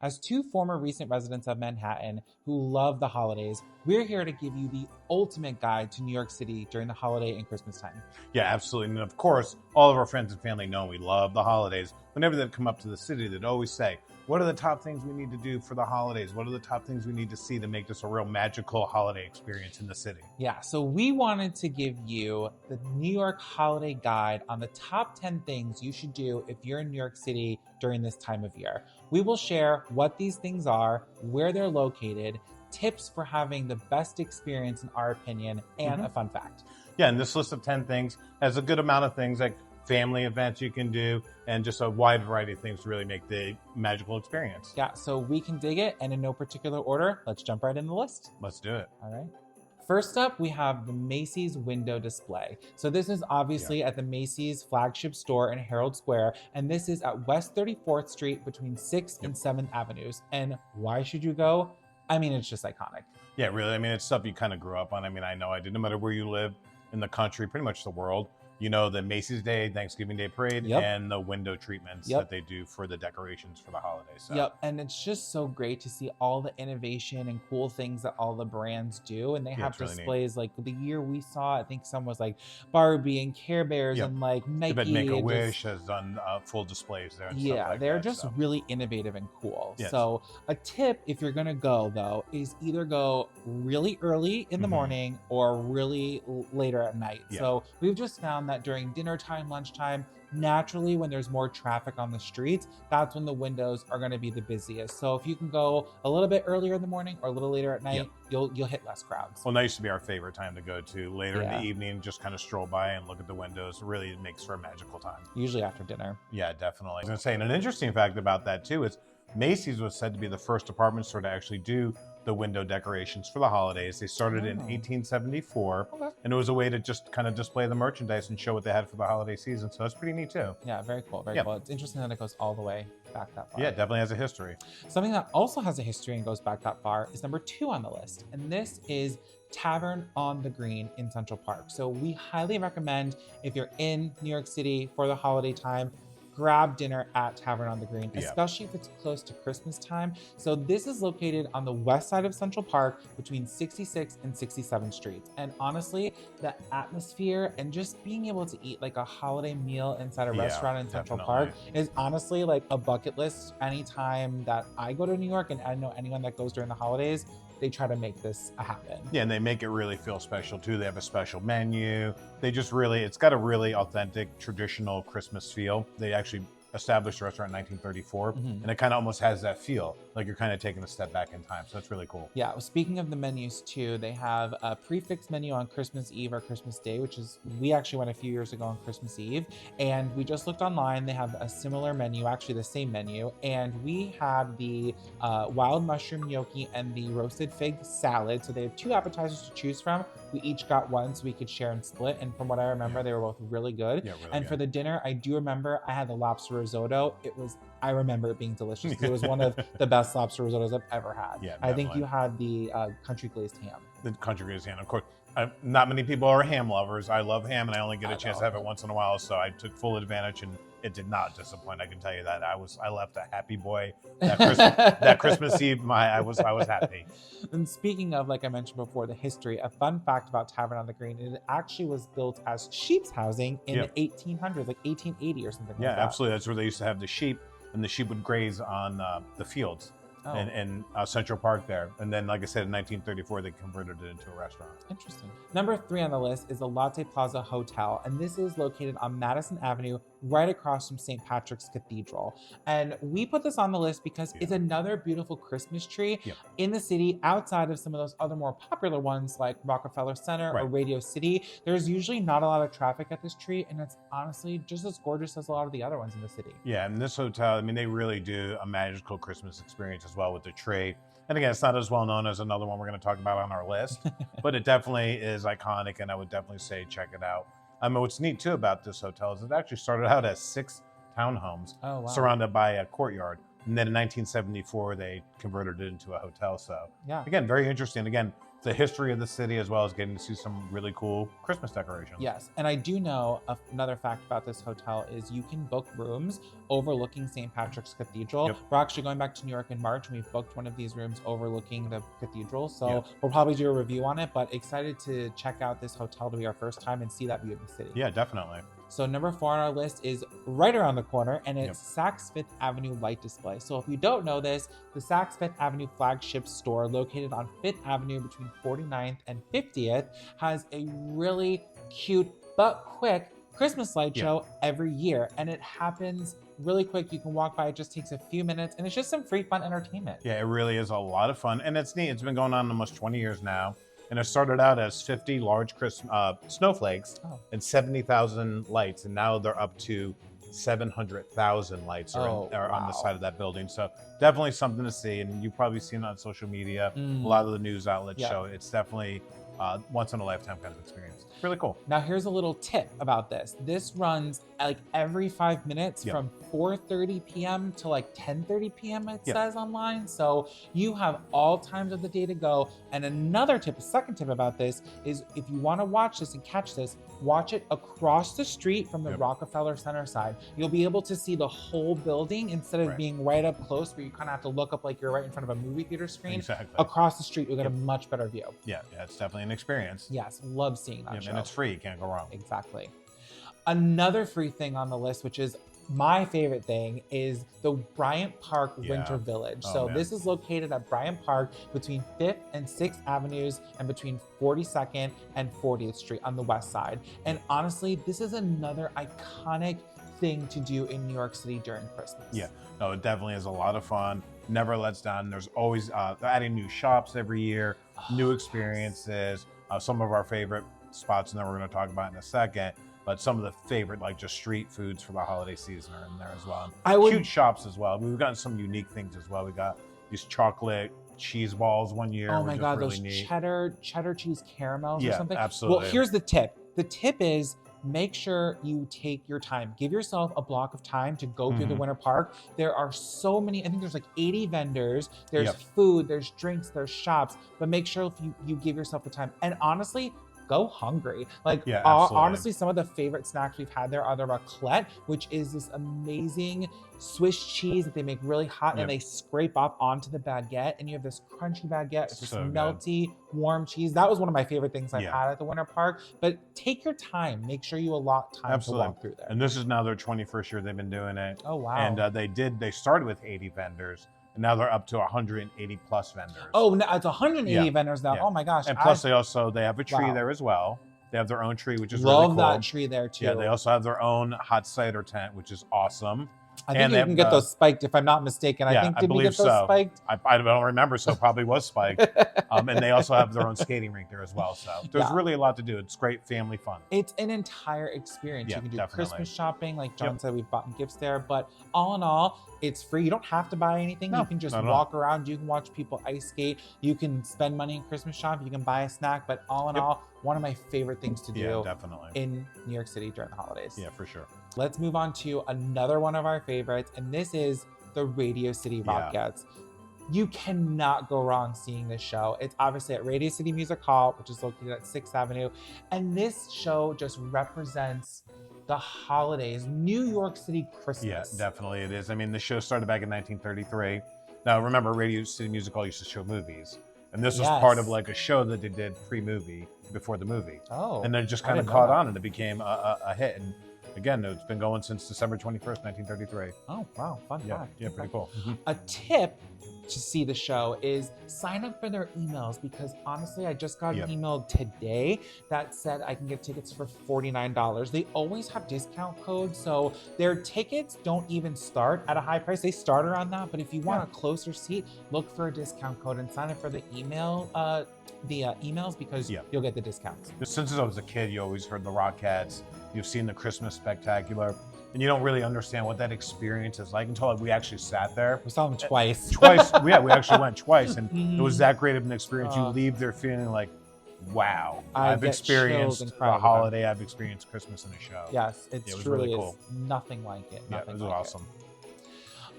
As two former recent residents of Manhattan who love the holidays, we're here to give you the ultimate guide to New York City during the holiday and Christmas time. Yeah, absolutely. And of course, all of our friends and family know we love the holidays. Whenever they come up to the city, they'd always say, what are the top things we need to do for the holidays? What are the top things we need to see to make this a real magical holiday experience in the city? Yeah, so we wanted to give you the New York holiday guide on the top 10 things you should do if you're in New York City during this time of year. We will share what these things are, where they're located, tips for having the best experience in our opinion, and a fun fact. Yeah, and this list of 10 things has a good amount of things like family events you can do and just a wide variety of things to really make the magical experience. Yeah, so we can dig it, and in no particular order, let's jump right in the list. Let's do it. All right. First up, we have the Macy's window display. So this is obviously at the Macy's flagship store in Herald Square, and this is at West 34th Street between 6th and 7th Avenues. And why should you go? I mean, it's just iconic. Yeah, really. I mean, it's stuff you kind of grew up on. I mean, I know I did. No matter where you live in the country, pretty much the world, you know, the Macy's Day, Thanksgiving Day Parade, and the window treatments that they do for the decorations for the holidays. So. Yep, and it's just so great to see all the innovation and cool things that all the brands do. And they have displays like the year we saw, I think some was like Barbie and Care Bears and like Nike. But Make-A-Wish has done full displays there and stuff like they're that, just really innovative and cool. Yes. So a tip if you're going to go though is either go really early in the morning or really later at night. So we've just found that during dinner time, lunchtime, naturally when there's more traffic on the streets, that's when the windows are going to be the busiest. So if you can go a little bit earlier in the morning or a little later at night, you'll hit less crowds. Well, that used to be our favorite time to go to, later in the evening, just kind of stroll by and look at the windows. Really, it makes for a magical time. Usually after dinner. Yeah, definitely. I was going to say, and an interesting fact about that too is Macy's was said to be the first department store to actually do the window decorations for the holidays. They started in 1874, and it was a way to just kind of display the merchandise and show what they had for the holiday season. So that's pretty neat too. Yeah, very cool. Very cool. It's interesting that it goes all the way back that far. Yeah, it definitely has a history. Something that also has a history and goes back that far is number 2 on the list, and this is Tavern on the Green in Central Park. So we highly recommend if you're in New York City for the holiday time, grab dinner at Tavern on the Green, especially if it's close to Christmas time. So this is located on the west side of Central Park between 66th and 67th Streets. And honestly, the atmosphere and just being able to eat like a holiday meal inside a restaurant in Central Park is honestly like a bucket list. Anytime that I go to New York, and I know anyone that goes during the holidays, they try to make this happen. Yeah, and they make it really feel special too. They have a special menu. They just really, it's got a really authentic, traditional Christmas feel. They actually established the restaurant in 1934, and it kind of almost has that feel, like you're kind of taking a step back in time. So that's really cool. Yeah, well, speaking of the menus too, they have a prefix menu on Christmas Eve or Christmas Day, which is, we actually went a few years ago on Christmas Eve, and we just looked online. They have a similar menu, actually the same menu, and we had the wild mushroom gnocchi and the roasted fig salad. So they have 2 appetizers to choose from. We each got one so we could share and split, and from what I remember, they were both really good. Yeah, really and good. for the dinner, I do remember I had the lobster risotto. I remember it being delicious. It was one of the best lobster risottos I've ever had. Yeah, I think you had the country glazed ham. The country glazed ham, of course. Not many people are ham lovers. I love ham, and I only get a chance to have it once in a while, so I took full advantage, and it did not disappoint. I can tell you that. I left a happy boy that Christmas Eve. I was happy. And speaking of, like I mentioned before, the history, a fun fact about Tavern on the Green, it actually was built as sheep's housing in the 1800s, like 1880 or something like that. Yeah, absolutely. That's where they used to have the sheep, and the sheep would graze on the fields. In Central Park there. And then, like I said, in 1934, they converted it into a restaurant. Interesting. Number 3 on the list is the Lotte Plaza Hotel, and this is located on Madison Avenue, right across from St. Patrick's Cathedral. And we put this on the list because it's another beautiful Christmas tree in the city, outside of some of those other more popular ones like Rockefeller Center or Radio City. There's usually not a lot of traffic at this tree, and it's honestly just as gorgeous as a lot of the other ones in the city. Yeah, and this hotel, I mean, they really do a magical Christmas experience as well with the tree. And again, it's not as well known as another one we're going to talk about on our list, but it definitely is iconic, and I would definitely say check it out. What's neat too about this hotel is it actually started out as 6 townhomes surrounded by a courtyard. And then in 1974, they converted it into a hotel. So again, very interesting. Again, the history of the city, as well as getting to see some really cool Christmas decorations. Yes, and I do know another fact about this hotel is you can book rooms overlooking St. Patrick's Cathedral. Yep. We're actually going back to New York in March, and we've booked one of these rooms overlooking the cathedral. So Yep. we'll probably do a review on it, but excited to check out this hotel to be our first time and see that view of the city. Yeah, definitely. So number 4 on our list is right around the corner, and it's Saks Fifth Avenue light display. So if you don't know this, the Saks Fifth Avenue flagship store located on Fifth Avenue between 49th and 50th has a really cute but quick Christmas light show every year. And it happens really quick. You can walk by, it just takes a few minutes, and it's just some free fun entertainment. Yeah, it really is a lot of fun. And it's neat. It's been going on almost 20 years now. And it started out as 50 large snowflakes and 70,000 lights. And now they're up to 700,000 lights are on the side of that building. So definitely something to see. And you've probably seen it on social media. A lot of the news outlets show it. It's definitely once in a lifetime kind of experience. Really cool. Now here's a little tip about this. This runs like every 5 minutes from 4:30 p.m. to like 10:30 p.m. it says online. So you have all times of the day to go. And another tip, a second tip about this is if you want to watch this and catch this, watch it across the street from the Rockefeller Center side. You'll be able to see the whole building instead of being right up close where you kind of have to look up like you're right in front of a movie theater screen. Exactly. Across the street, you'll get a much better view. Yeah, it's definitely an experience. Yes, love seeing that show. And it's free, you can't go wrong. Exactly. Another free thing on the list, which is my favorite thing, is the Bryant Park Winter Village. This is located at Bryant Park between 5th and 6th Avenues and between 42nd and 40th Street on the west side. And honestly, this is another iconic thing to do in New York City during Christmas. Yeah, no, it definitely is a lot of fun. Never lets down. There's always they're adding new shops every year, new experiences. Some of our favorite spots, and then we're going to talk about in a second. But some of the favorite, like just street foods for the holiday season are in there as well. Cute shops as well. We've gotten some unique things as well. We got these chocolate cheese balls one year. Oh my God, really those neat. cheddar cheese caramels or something. Absolutely. Well, here's the tip. The tip is make sure you take your time. Give yourself a block of time to go through the Winter Park. There are so many, I think there's like 80 vendors. There's food, there's drinks, there's shops, but make sure if you give yourself the time. And honestly, go hungry. Like honestly, some of the favorite snacks we've had there are the raclette, which is this amazing Swiss cheese that they make really hot and they scrape up onto the baguette, and you have this crunchy baguette with this melty, warm cheese. That was one of my favorite things I've had at the Winter Park. But take your time. Make sure you allot time to walk through there. And this is now their 21st year they've been doing it. Oh, wow. And they started with 80 vendors. And now they're up to 180 plus vendors. Oh, no, it's 180 vendors now. Oh my gosh. And plus they have a tree there as well. They have their own tree, which is Love really cool. that tree there too. Yeah, they also have their own hot cider tent, which is awesome. I think you can get those spiked, if I'm not mistaken. Did we get those spiked? I don't remember, so probably was spiked. And they also have their own skating rink there as well. So there's really a lot to do. It's great family fun. It's an entire experience. You can do Christmas shopping, like John said, we've bought gifts there. But all in all, it's free. You don't have to buy anything. You can just walk around. You can watch people ice skate. You can spend money in Christmas shop. You can buy a snack. But all in all, one of my favorite things to do in New York City during the holidays. Yeah, for sure. Let's move on to another one of our favorites, and this is the Radio City Rockettes. You cannot go wrong seeing this show. It's obviously at Radio City Music Hall, which is located at 6th Avenue, and this show just represents the holidays, New York City Christmas. Yeah, definitely it is. I mean, the show started back in 1933. Now, remember, Radio City Music Hall used to show movies, and this was part of like a show that they did pre-movie, before the movie. Oh. And then it just kind of caught on, and it became a hit. And again, it's been going since December 21st, 1933. Oh, wow. Fun fact. Yeah, pretty cool. A tip to see the show is sign up for their emails, because honestly, I just got an email today that said I can get tickets for $49. They always have discount codes, so their tickets don't even start at a high price. They start around that, but if you want a closer seat, look for a discount code and sign up for the email, emails, because you'll get the discounts. Since I was a kid, you always heard the Rockettes. You've seen the Christmas Spectacular, and you don't really understand what that experience is like until we actually sat there. We saw them twice. We actually went twice, and it was that great of an experience. You leave there feeling like, wow, I've experienced a holiday. I've experienced Christmas in a show. Yes, it was truly really cool. is nothing like it. It was awesome.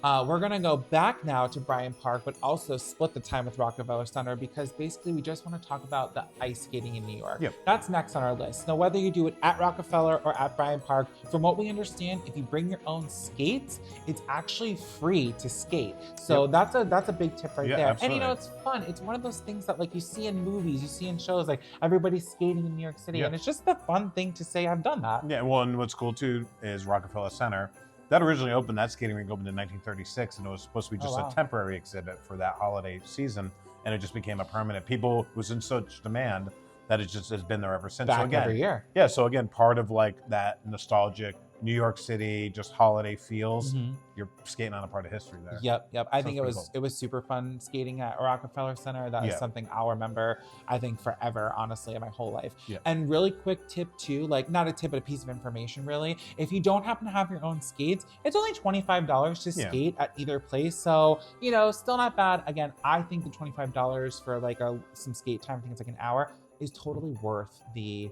We're gonna go back now to Bryant Park, but also split the time with Rockefeller Center because basically we just want to talk about the ice skating in New York. Yep. That's next on our list. Now, whether you do it at Rockefeller or at Bryant Park, from what we understand, if you bring your own skates, it's actually free to skate. So that's a big tip right there. Absolutely. And you know, it's fun. It's one of those things that like you see in movies, you see in shows, like everybody's skating in New York City, and it's just a fun thing to say I've done that. Yeah, well, and what's cool too is Rockefeller Center. That originally opened, that skating rink opened in 1936, and it was supposed to be just a temporary exhibit for that holiday season, and it just became a permanent. People was in such demand that it just has been there ever since. Back so again, every year. Yeah, so again, part of like that nostalgic New York City, just holiday feels. You're skating on a part of history there. Yep. I think it was super fun skating at Rockefeller Center. That is something I'll remember, I think, forever, honestly, in my whole life. And really quick tip too, like not a tip, but a piece of information really. If you don't happen to have your own skates, it's only $25 to skate at either place. So, you know, still not bad. Again, I think the $25 for like some skate time, I think it's like an hour, is totally worth the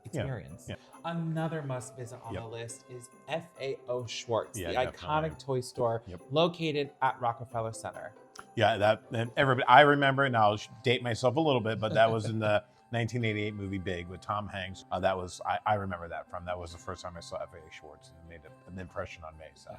experience. Another must visit on the list is FAO Schwartz, the iconic toy store located at Rockefeller Center. Yeah, and everybody, I remember, and I'll date myself a little bit, but that was in the 1988 movie Big with Tom Hanks. That was, I remember that from. That was the first time I saw FAO Schwartz, and it made an impression on me. So,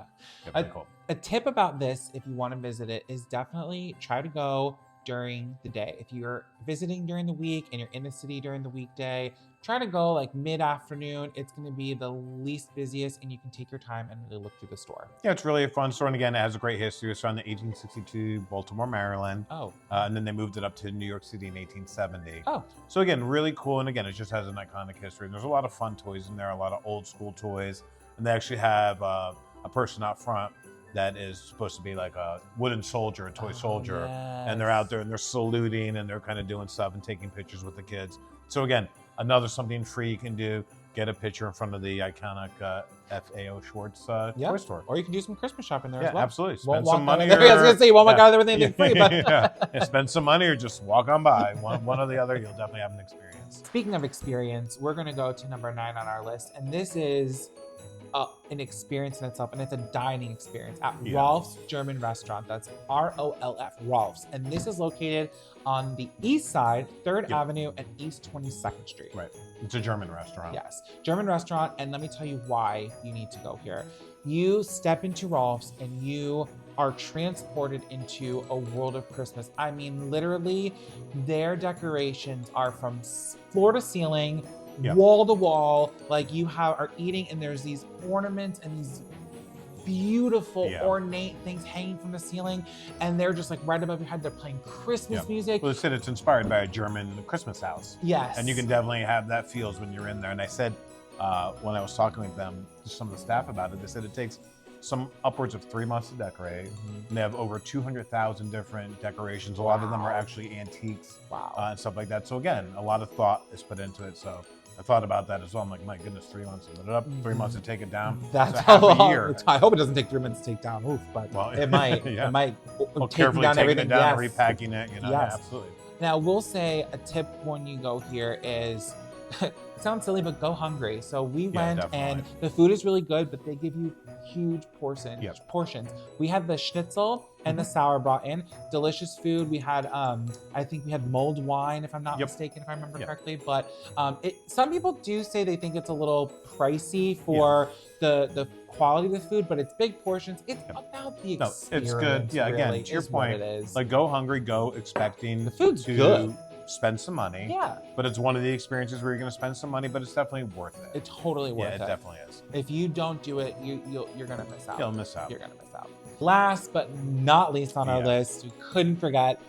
pretty cool. A tip about this, if you want to visit it, is definitely try to go during the day. If you're visiting during the week and you're in the city during the weekday, try to go like mid-afternoon. It's going to be the least busiest, and you can take your time and really look through the store. Yeah, it's really a fun store, and again, it has a great history. It's from the 1862 Baltimore, Maryland. And then they moved it up to New York City in 1870. So again, really cool, and again, it just has an iconic history. And there's a lot of fun toys in there, a lot of old school toys, and they actually have a person out front that is supposed to be like a wooden soldier, a toy soldier, and they're out there and they're saluting and they're kind of doing stuff and taking pictures with the kids. So again, another something free you can do, get a picture in front of the iconic FAO Schwartz toy store. Or you can do some Christmas shopping there as well. Absolutely. Spend some money. I was going to say, you won't walk out there with anything free, but spend some money or just walk on by. One or the other, you'll definitely have an experience. Speaking of experience, we're going to go to number 9 on our list, and this is an experience in itself, and it's a dining experience at Rolf's German Restaurant. That's ROLF, Rolf's. And this is located on the east side, 3rd Avenue and East 22nd Street. Right. It's a German restaurant. Yes. German restaurant. And let me tell you why you need to go here. You step into Rolf's and you are transported into a world of Christmas. I mean, literally, their decorations are from floor to ceiling, wall to wall. Like you are eating, and there's these ornaments and these beautiful ornate things hanging from the ceiling, and they're just like right above your head. They're playing Christmas music. Well, they said it's inspired by a German Christmas house. Yes. And you can definitely have that feels when you're in there. And I said, when I was talking with them, some of the staff about it, they said it takes some upwards of 3 months to decorate. And they have over 200,000 different decorations. A lot of them are actually antiques and stuff like that. So again, a lot of thought is put into it. So I thought about that as well. I'm like, my goodness, 3 months to put it up, 3 months to take it down. That's half a year. I hope it doesn't take 3 minutes to take down. Oof, but it might. It might. Carefully down taking everything. it down, repacking it. You know, absolutely. Now, we'll say a tip when you go here is, it sounds silly, but go hungry. So we went, and the food is really good, but they give you huge portions. We had the schnitzel and the sour brought in. Delicious food. We had, I think we had mulled wine, if I'm not mistaken, if I remember correctly. But some people do say they think it's a little pricey for the quality of the food, but it's big portions. It's about the experience. It's good. Yeah, really, again, to your point, like go hungry, go expecting the food's good. Spend some money. Yeah. But it's one of the experiences where you're going to spend some money, but it's definitely worth it. It's totally worth it. Yeah, it definitely is. If you don't do it, you're going to miss out. You'll miss out. You're going to miss out. Last but not least on our list, we couldn't forget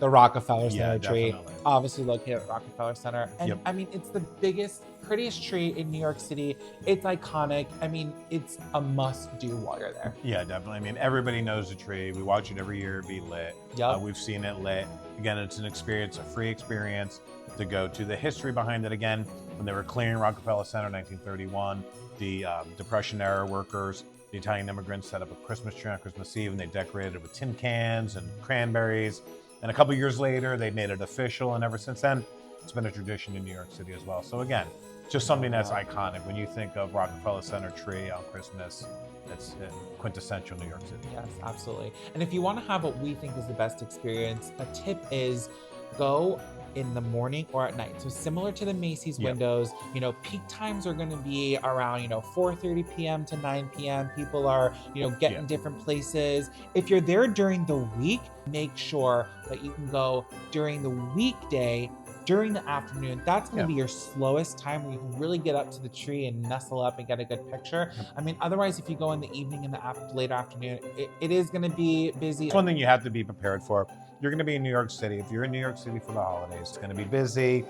the Rockefeller Center tree. Definitely. Obviously located at Rockefeller Center. And I mean, it's the biggest, prettiest tree in New York City. It's iconic. I mean, it's a must-do while you're there. Yeah, definitely. I mean, everybody knows the tree. We watch it every year be lit. We've seen it lit. Again, it's an experience, a free experience to go to. The history behind it, again, when they were clearing Rockefeller Center in 1931, the Depression-era workers, the Italian immigrants set up a Christmas tree on Christmas Eve, and they decorated it with tin cans and cranberries. And a couple years later, they made it official, and ever since then, it's been a tradition in New York City as well. So again, just something that's iconic. When you think of Rockefeller Center tree on Christmas, it's quintessential New York City. Yes, absolutely. And if you want to have what we think is the best experience, a tip is go in the morning or at night. So similar to the Macy's windows, you know, peak times are going to be around, you know, 4:30 p.m. to 9 p.m. People are, you know, getting different places. If you're there during the week, make sure that you can go during the weekday, during the afternoon. That's going to be your slowest time where you can really get up to the tree and nestle up and get a good picture. I mean, otherwise, if you go in the evening and the late afternoon, it is going to be busy. It's one thing you have to be prepared for. You're going to be in New York City. If you're in New York City for the holidays, it's going to be busy.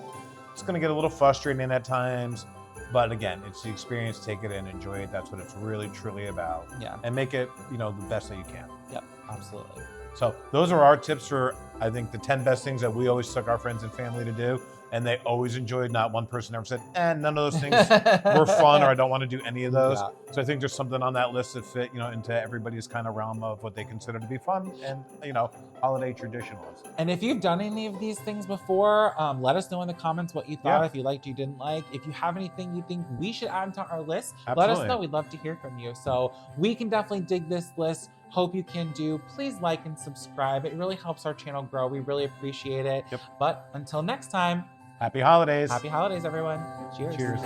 It's going to get a little frustrating at times. But again, it's the experience. Take it in, enjoy it. That's what it's really, truly about. Yeah. And make it, you know, the best that you can. Yep, absolutely. So those are our tips for, I think, the 10 best things that we always took our friends and family to do. And they always enjoyed. Not one person ever said, none of those things were fun, or I don't want to do any of those. Yeah. So I think there's something on that list that fit, you know, into everybody's kind of realm of what they consider to be fun and, you know, holiday traditionalists. And if you've done any of these things before, let us know in the comments what you thought, if you liked, you didn't like. If you have anything you think we should add to our list, let us know. We'd love to hear from you. So we can definitely dig this list. Hope you can do. Please like and subscribe. It really helps our channel grow. We really appreciate it. But until next time, happy holidays. Happy holidays, everyone. Cheers. Cheers.